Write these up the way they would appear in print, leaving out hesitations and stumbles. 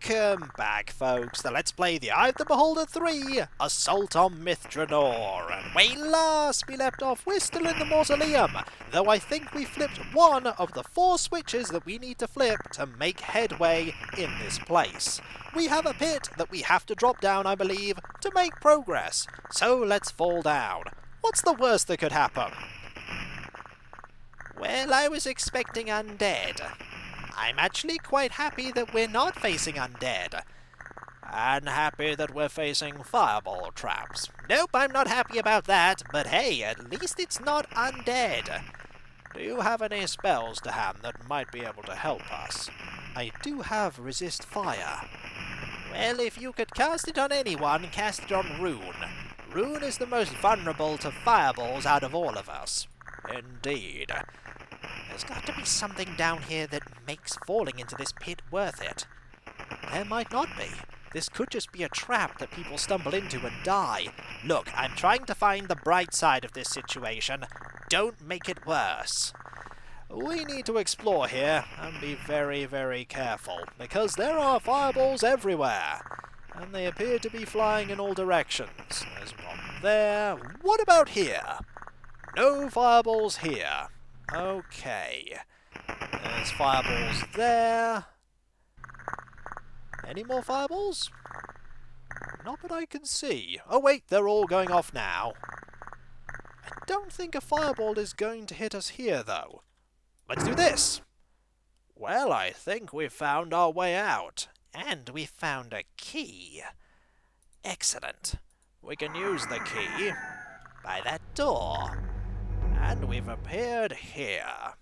Welcome back, folks, to Let's Play the Eye of the Beholder 3, Assault on Mithranor. And when last we left off, we're still in the mausoleum, though I think we flipped one of the 4 switches that we need to flip to make headway in this place. We have a pit that we have to drop down, I believe, to make progress. So let's fall down. What's the worst that could happen? Well, I was expecting undead. I'm actually quite happy that we're not facing undead. And happy that we're facing fireball traps. Nope, I'm not happy about that, but hey, at least it's not undead. Do you have any spells to hand that might be able to help us? I do have resist fire. Well, if you could cast it on anyone, cast it on Rune. Rune is the most vulnerable to fireballs out of all of us. Indeed. There's got to be something down here that makes falling into this pit worth it. There might not be. This could just be a trap that people stumble into and die. Look, I'm trying to find the bright side of this situation. Don't make it worse. We need to explore here and be very, very careful, because there are fireballs everywhere, and they appear to be flying in all directions. There's one there. What about here? No fireballs here. Okay. There's fireballs there. Any more fireballs? Not that I can see. Oh wait, they're all going off now. I don't think a fireball is going to hit us here, though. Let's do this! Well, I think we've found our way out. And we found a key. Excellent. We can use the key by that door. And we've appeared here.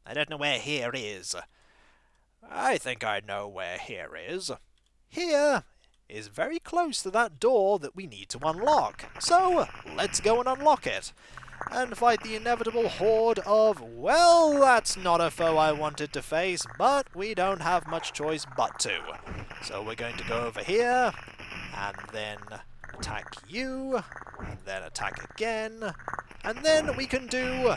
I don't know where here is. I think I know where here is. Here is very close to that door that we need to unlock. So, let's go and unlock it. And fight the inevitable horde of, well, that's not a foe I wanted to face, but we don't have much choice but to. So we're going to go over here, and then attack you, and then attack again, and then we can do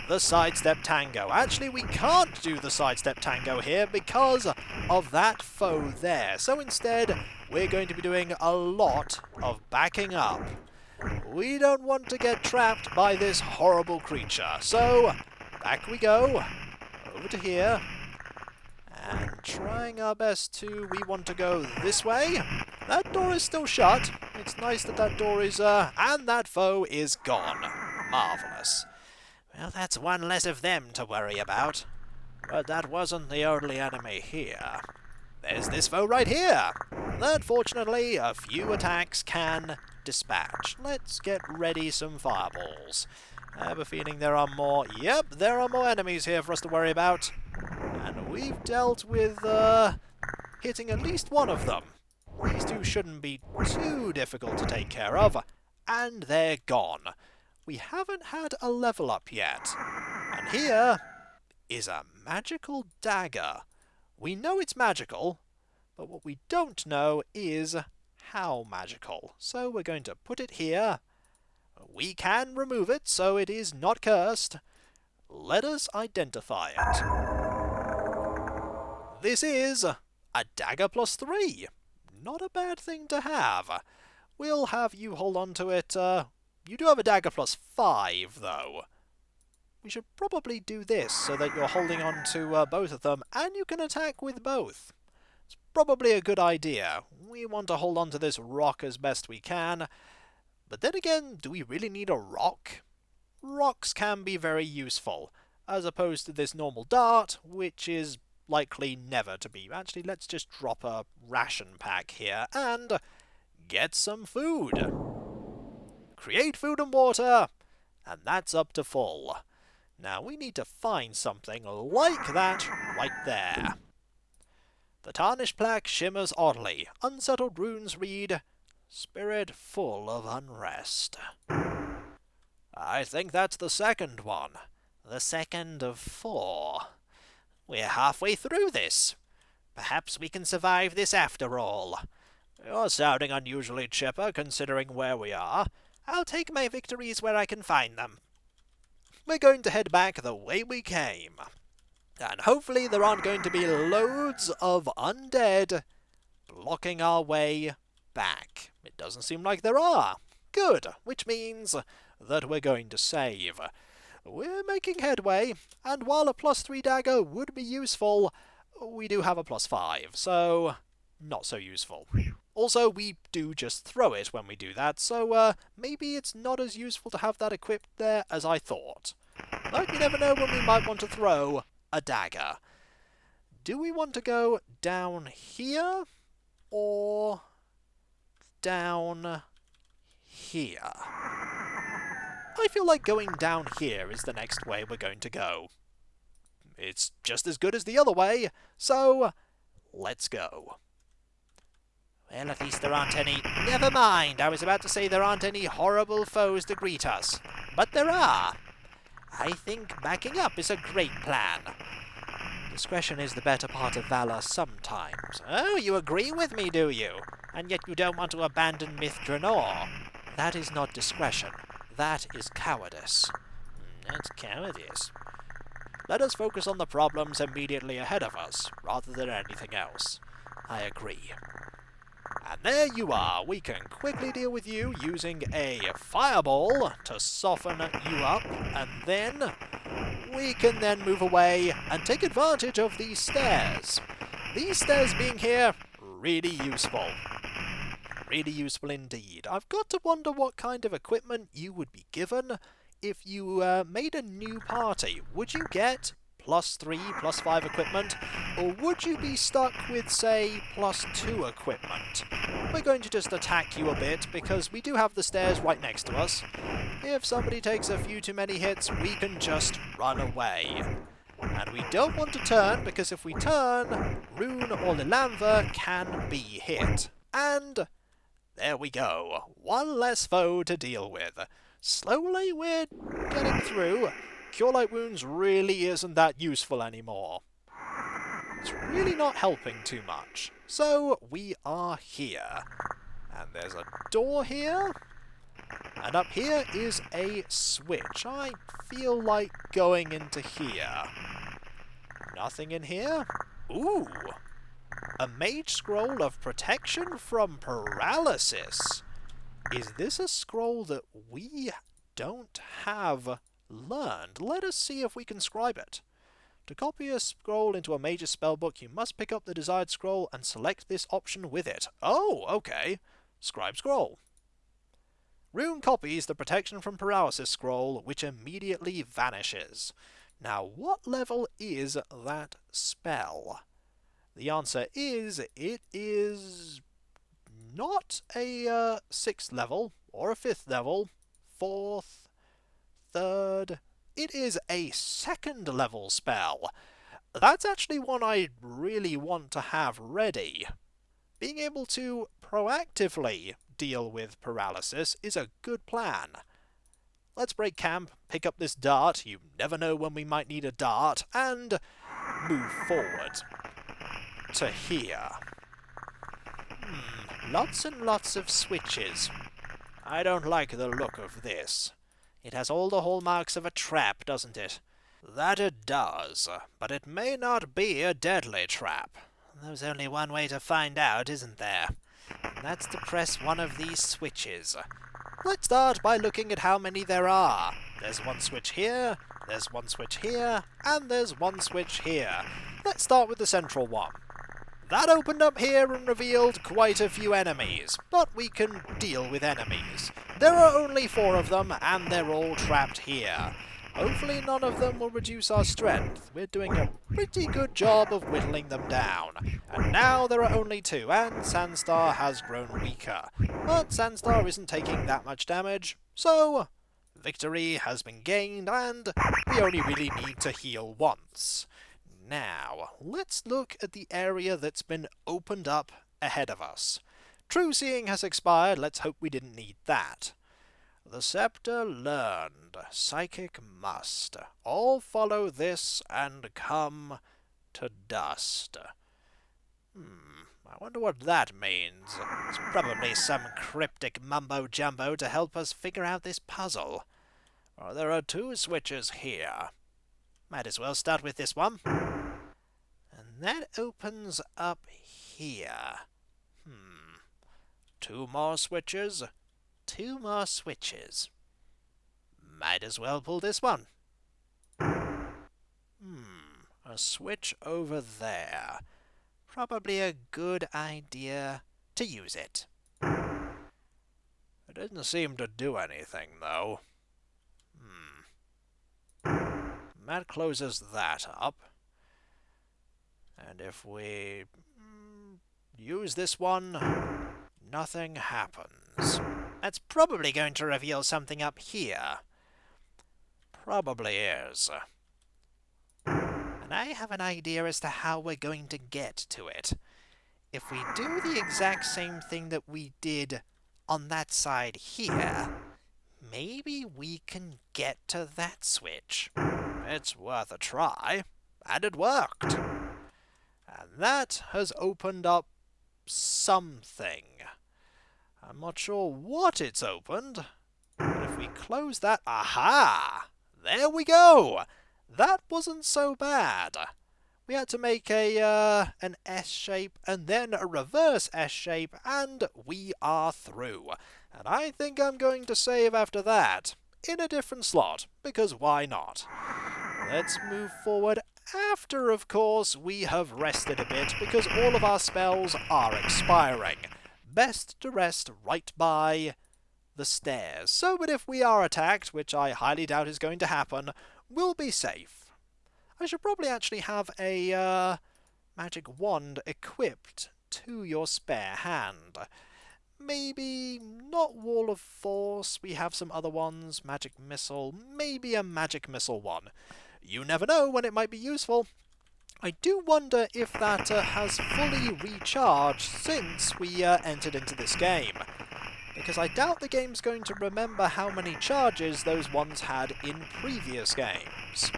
the sidestep tango. Actually, we can't do the sidestep tango here because of that foe there. So instead, we're going to be doing a lot of backing up. We don't want to get trapped by this horrible creature. So, back we go, over to here, and trying our best to, we want to go this way. That door is still shut. It's nice that that door is, and that foe is gone. Marvellous. Well, that's one less of them to worry about. But that wasn't the only enemy here. There's this foe right here, that fortunately a few attacks can dispatch. Let's get ready some fireballs. I have a feeling there are more. Yep, there are more enemies here for us to worry about. And we've dealt with, hitting at least one of them. These two shouldn't be too difficult to take care of. And they're gone. We haven't had a level up yet. And here is a magical dagger. We know it's magical, but what we don't know is how magical. So we're going to put it here. We can remove it, so it is not cursed. Let us identify it. This is a dagger +3. Not a bad thing to have. We'll have you hold on to it. You do have a dagger +5, though. We should probably do this so that you're holding on to both of them, and you can attack with both. It's probably a good idea. We want to hold on to this rock as best we can. But then again, do we really need a rock? Rocks can be very useful, as opposed to this normal dart, which is likely never to be. Actually, let's just drop a ration pack here and get some food. Create food and water, and that's up to full. Now we need to find something like that right there. The tarnished plaque shimmers oddly. Unsettled runes read, "Spirit full of unrest." I think that's the second one. The second of 4. We're halfway through this. Perhaps we can survive this after all. You're sounding unusually chipper considering where we are. I'll take my victories where I can find them. We're going to head back the way we came. And hopefully there aren't going to be loads of undead blocking our way back? It doesn't seem like there are. Good, which means that we're going to save. We're making headway, and while a +3 dagger would be useful, we do have a +5, so not so useful. Also, we do just throw it when we do that, so maybe it's not as useful to have that equipped there as I thought. But you never know when we might want to throw a dagger. Do we want to go down here, or down here? I feel like going down here is the next way we're going to go. It's just as good as the other way, so let's go. Well, at least there aren't any... Never mind, I was about to say there aren't any horrible foes to greet us. But there are. I think backing up is a great plan. Discretion is the better part of valor sometimes. Oh, you agree with me, do you? And yet you don't want to abandon Myth Dranor. That is not discretion. That is cowardice. That's cowardice. Let us focus on the problems immediately ahead of us, rather than anything else. I agree. And there you are. We can quickly deal with you using a fireball to soften you up, and then we can then move away and take advantage of these stairs. These stairs being here, really useful. Really useful indeed. I've got to wonder what kind of equipment you would be given if you made a new party. Would you get +3, +5 equipment, or would you be stuck with, say, +2 equipment? We're going to just attack you a bit, because we do have the stairs right next to us. If somebody takes a few too many hits, we can just run away. And we don't want to turn, because if we turn, Rune or Lilanva can be hit. And there we go. One less foe to deal with. Slowly we're getting through. Cure Light Wounds really isn't that useful anymore. It's really not helping too much. So we are here. And there's a door here. And up here is a switch. I feel like going into here. Nothing in here? Ooh! A mage scroll of protection from paralysis. Is this a scroll that we don't have learned? Let us see if we can scribe it. To copy a scroll into a mage's spellbook, you must pick up the desired scroll and select this option with it. Oh, okay. Scribe scroll. Rune copies the protection from paralysis scroll, which immediately vanishes. Now, what level is that spell? The answer is, it is not a 6th level, or a 5th level, 4th, 3rd. It is a 2nd level spell. That's actually one I really want to have ready. Being able to proactively deal with paralysis is a good plan. Let's break camp, pick up this dart, you never know when we might need a dart, and move forward to here. Lots and lots of switches. I don't like the look of this. It has all the hallmarks of a trap, doesn't it? That it does, but it may not be a deadly trap. There's only one way to find out, isn't there? And that's to press one of these switches. Let's start by looking at how many there are. There's one switch here, there's one switch here, and there's one switch here. Let's start with the central one. That opened up here and revealed quite a few enemies, but we can deal with enemies. There are only 4 of them, and they're all trapped here. Hopefully none of them will reduce our strength. We're doing a pretty good job of whittling them down. And now there are only 2, and Sandstar has grown weaker. But Sandstar isn't taking that much damage, so victory has been gained, and we only really need to heal once. Now, let's look at the area that's been opened up ahead of us. True Seeing has expired, let's hope we didn't need that. The Scepter learned. Psychic must. All follow this and come to dust. I wonder what that means. It's probably some cryptic mumbo-jumbo to help us figure out this puzzle. Oh, there are 2 switches here. Might as well start with this one. And that opens up here. 2 more switches. 2 more switches. Might as well pull this one. A switch over there. Probably a good idea to use it. It didn't seem to do anything, though. That closes that up. And if we use this one, nothing happens. That's probably going to reveal something up here. Probably is. And I have an idea as to how we're going to get to it. If we do the exact same thing that we did on that side here, maybe we can get to that switch. It's worth a try, and it worked. And that has opened up something. I'm not sure what it's opened, but if we close that... Aha! There we go! That wasn't so bad. We had to make an S shape and then a reverse S shape, and we are through. And I think I'm going to save after that, in a different slot, because why not? Let's move forward after, of course, we have rested a bit, because all of our spells are expiring. Best to rest right by the stairs, so that if we are attacked, which I highly doubt is going to happen, we'll be safe. I should probably actually have a magic wand equipped to your spare hand. Maybe not Wall of Force, we have some other ones, magic missile, maybe a magic missile one. You never know when it might be useful. I do wonder if that has fully recharged since we entered into this game, because I doubt the game's going to remember how many charges those ones had in previous games.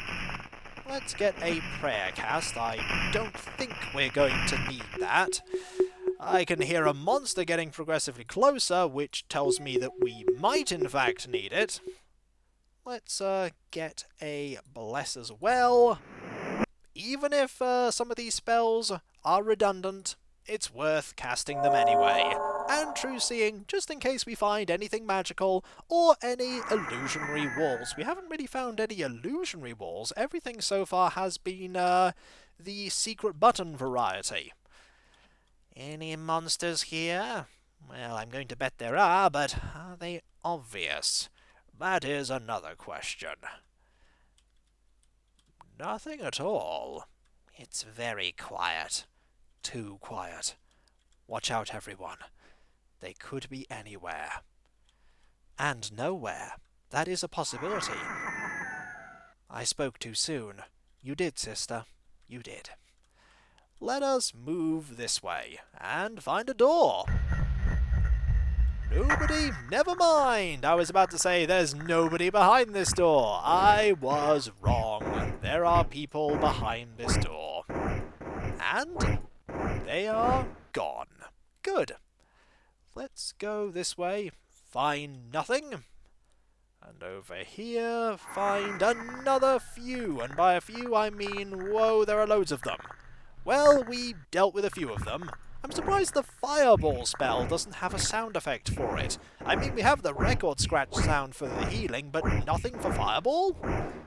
Let's get a prayer cast. I don't think we're going to need that. I can hear a monster getting progressively closer, which tells me that we might in fact need it. Let's get a bless as well. Even if some of these spells are redundant, it's worth casting them anyway. And true seeing, just in case we find anything magical or any illusionary walls. We haven't really found any illusionary walls. Everything so far has been the secret button variety. Any monsters here? Well, I'm going to bet there are, but are they obvious? That is another question. Nothing at all. It's very quiet. Too quiet. Watch out, everyone. They could be anywhere. And nowhere. That is a possibility. I spoke too soon. You did, sister. You did. Let us move this way and find a door. Nobody? Never mind! I was about to say there's nobody behind this door. I was wrong. There are people behind this door. And they are gone. Good. Let's go this way. Find nothing. And over here, find another few. And by a few, I mean, whoa, there are loads of them. Well, we dealt with a few of them. I'm surprised the fireball spell doesn't have a sound effect for it. I mean, we have the record scratch sound for the healing, but nothing for fireball?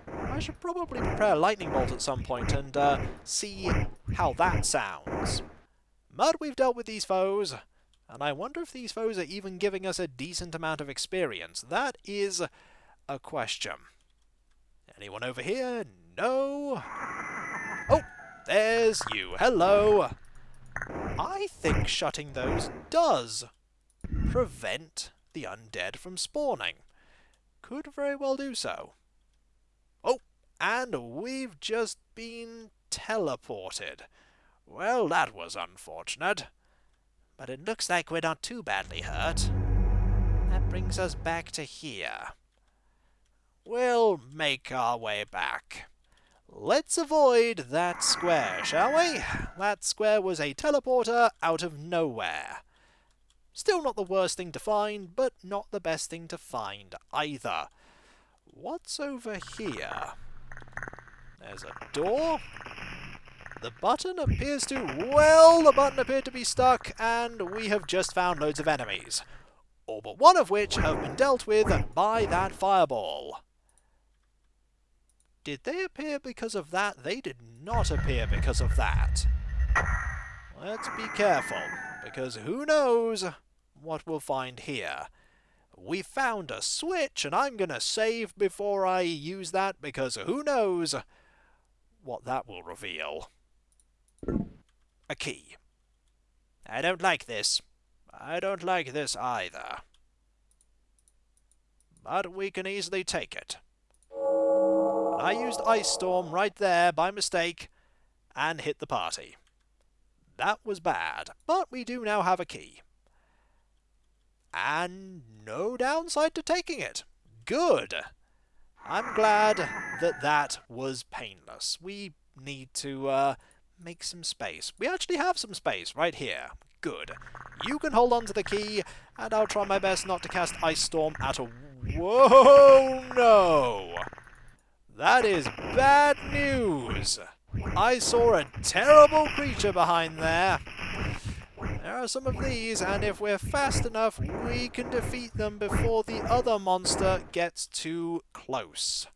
I should probably prepare a lightning bolt at some point and see how that sounds. But we've dealt with these foes, and I wonder if these foes are even giving us a decent amount of experience. That is a question. Anyone over here? No? Oh, there's you. Hello. I think shutting those does prevent the undead from spawning. Could very well do so. Oh, and we've just been teleported. Well, that was unfortunate. But it looks like we're not too badly hurt. That brings us back to here. We'll make our way back. Let's avoid that square, shall we? That square was a teleporter out of nowhere. Still not the worst thing to find, but not the best thing to find either. What's over here? There's a door. The button appears to... Well, the button appeared to be stuck, and we have just found loads of enemies. All but one of which have been dealt with by that fireball. Did they appear because of that? They did not appear because of that. Let's be careful, because who knows what we'll find here. We found a switch, and I'm going to save before I use that, because who knows what that will reveal. A key. I don't like this. I don't like this either. But we can easily take it. I used Ice Storm right there by mistake and hit the party. That was bad, but we do now have a key. And no downside to taking it. Good. I'm glad that that was painless. We need to make some space. We actually have some space right here. Good. You can hold on to the key, and I'll try my best not to cast Ice Storm at a... Whoa, no! That is bad news! I saw a terrible creature behind there. There are some of these, and if we're fast enough, we can defeat them before the other monster gets too close.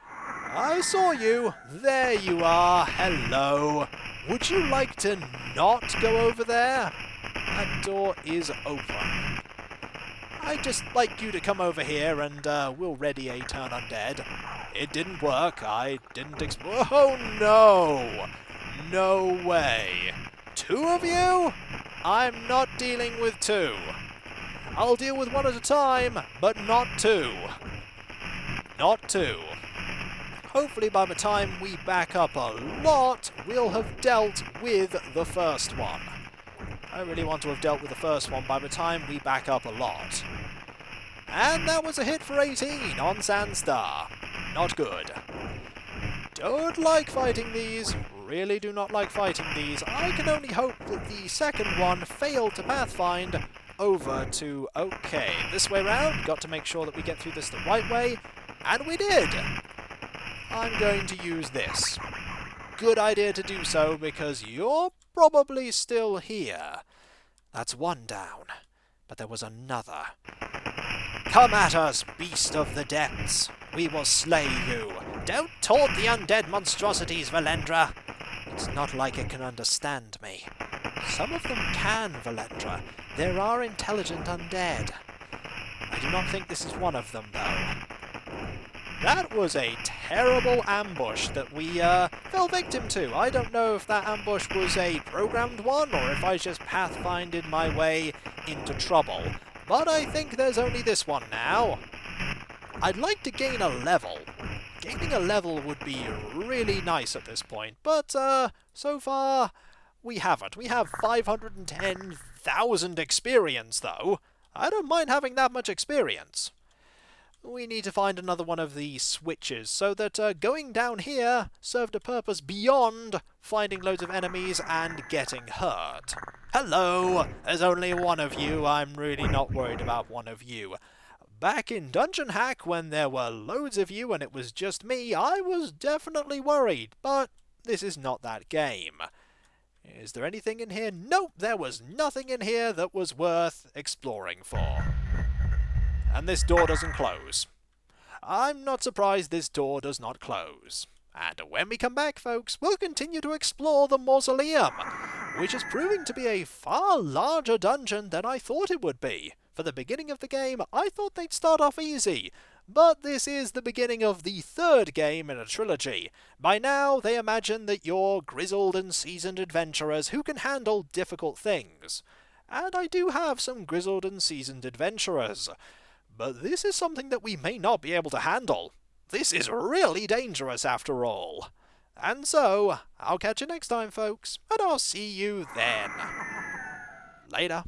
I saw you. There you are. Hello. Would you like to not go over there? That door is open. I'd just like you to come over here and we'll ready a turn undead. It didn't work. I didn't Oh no! No way. 2 of you? I'm not dealing with 2. I'll deal with 1 at a time, but not 2. Not 2. Hopefully by the time we back up a lot, we'll have dealt with the first one. I really want to have dealt with the first one by the time we back up a lot. And that was a hit for 18 on Sandstar. Not good. Don't like fighting these. Really do not like fighting these. I can only hope that the second one failed to pathfind over to... Okay, this way round. Got to make sure that we get through this the right way. And we did! I'm going to use this. Good idea to do so, because you're probably still here. That's 1 down. But there was another. Come at us, beast of the depths. We will slay you. Don't taunt the undead monstrosities, Valendra. It's not like it can understand me. Some of them can, Valendra. There are intelligent undead. I do not think this is one of them, though. That was a terrible ambush that we fell victim to. I don't know if that ambush was a programmed one or if I just pathfinded my way into trouble. But I think there's only this one now. I'd like to gain a level. Gaining a level would be really nice at this point, but so far we haven't. We have 510,000 experience, though. I don't mind having that much experience. We need to find another one of the switches, so that going down here served a purpose beyond finding loads of enemies and getting hurt. Hello! There's only 1 of you. I'm really not worried about 1 of you. Back in Dungeon Hack, when there were loads of you and it was just me, I was definitely worried, but this is not that game. Is there anything in here? Nope, there was nothing in here that was worth exploring for. And this door doesn't close. I'm not surprised this door does not close. And when we come back, folks, we'll continue to explore the Mausoleum, which is proving to be a far larger dungeon than I thought it would be. For the beginning of the game, I thought they'd start off easy, but this is the beginning of the 3rd game in a trilogy. By now, they imagine that you're grizzled and seasoned adventurers who can handle difficult things. And I do have some grizzled and seasoned adventurers. But this is something that we may not be able to handle. This is really dangerous after all. And so, I'll catch you next time, folks, and I'll see you then. Later.